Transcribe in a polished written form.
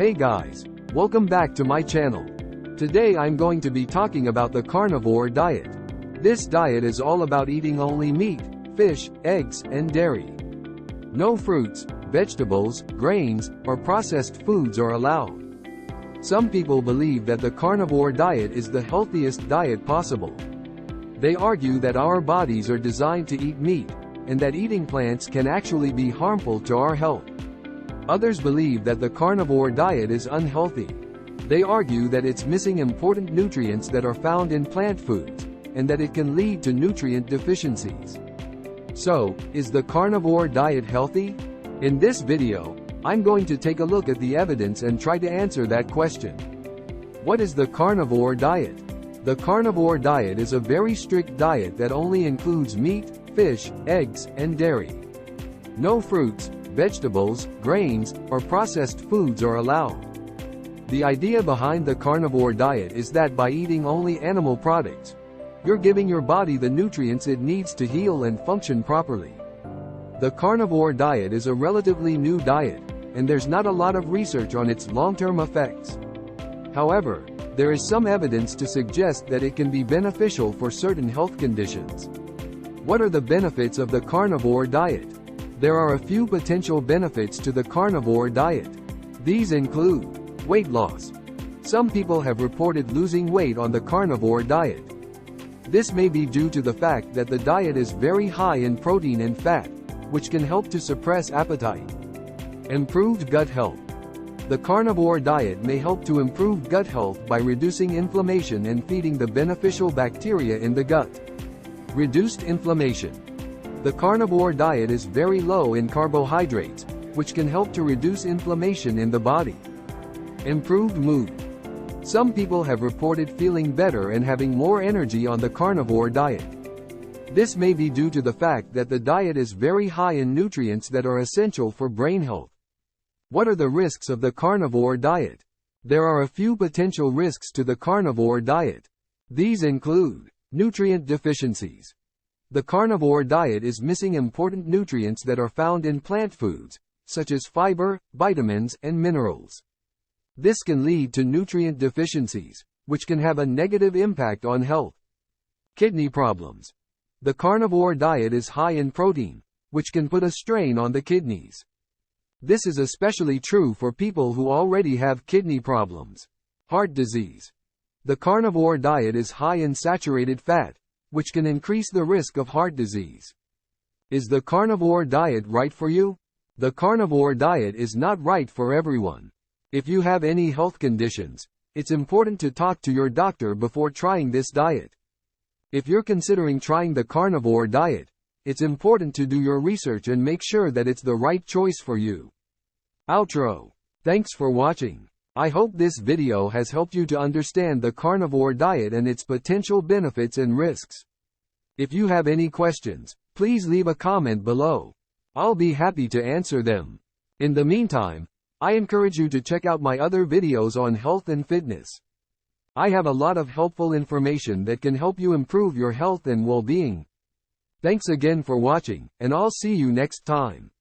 Hey guys, welcome back to my channel. Today I'm going to be talking about the carnivore diet. This diet is all about eating only meat, fish, eggs, and dairy. No fruits, vegetables, grains, or processed foods are allowed. Some people believe that the carnivore diet is the healthiest diet possible. They argue that our bodies are designed to eat meat, and that eating plants can actually be harmful to our health. Others believe that the carnivore diet is unhealthy. They argue that it's missing important nutrients that are found in plant foods, and that it can lead to nutrient deficiencies. So, is the carnivore diet healthy? In this video, I'm going to take a look at the evidence and try to answer that question. What is the carnivore diet? The carnivore diet is a very strict diet that only includes meat, fish, eggs, and dairy. No fruits, vegetables, grains, or processed foods are allowed. The idea behind the carnivore diet is that by eating only animal products, you're giving your body the nutrients it needs to heal and function properly. The carnivore diet is a relatively new diet, and there's not a lot of research on its long-term effects. However, there is some evidence to suggest that it can be beneficial for certain health conditions. What are the benefits of the carnivore diet? There are a few potential benefits to the carnivore diet. These include weight loss. Some people have reported losing weight on the carnivore diet. This may be due to the fact that the diet is very high in protein and fat, which can help to suppress appetite. Improved gut health. The carnivore diet may help to improve gut health by reducing inflammation and feeding the beneficial bacteria in the gut. Reduced inflammation. The carnivore diet is very low in carbohydrates, which can help to reduce inflammation in the body. Improved mood. Some people have reported feeling better and having more energy on the carnivore diet. This may be due to the fact that the diet is very high in nutrients that are essential for brain health. What are the risks of the carnivore diet? There are a few potential risks to the carnivore diet. These include nutrient deficiencies. The carnivore diet is missing important nutrients that are found in plant foods, such as fiber, vitamins, and minerals. This can lead to nutrient deficiencies, which can have a negative impact on health. Kidney problems. The carnivore diet is high in protein, which can put a strain on the kidneys. This is especially true for people who already have kidney problems. Heart disease. The carnivore diet is high in saturated fat, which can increase the risk of heart disease. Is the carnivore diet right for you? The carnivore diet is not right for everyone. If you have any health conditions, it's important to talk to your doctor before trying this diet. If you're considering trying the carnivore diet, it's important to do your research and make sure that it's the right choice for you. Outro. Thanks for watching. I hope this video has helped you to understand the carnivore diet and its potential benefits and risks. If you have any questions, please leave a comment below. I'll be happy to answer them. In the meantime, I encourage you to check out my other videos on health and fitness. I have a lot of helpful information that can help you improve your health and well-being. Thanks again for watching, and I'll see you next time.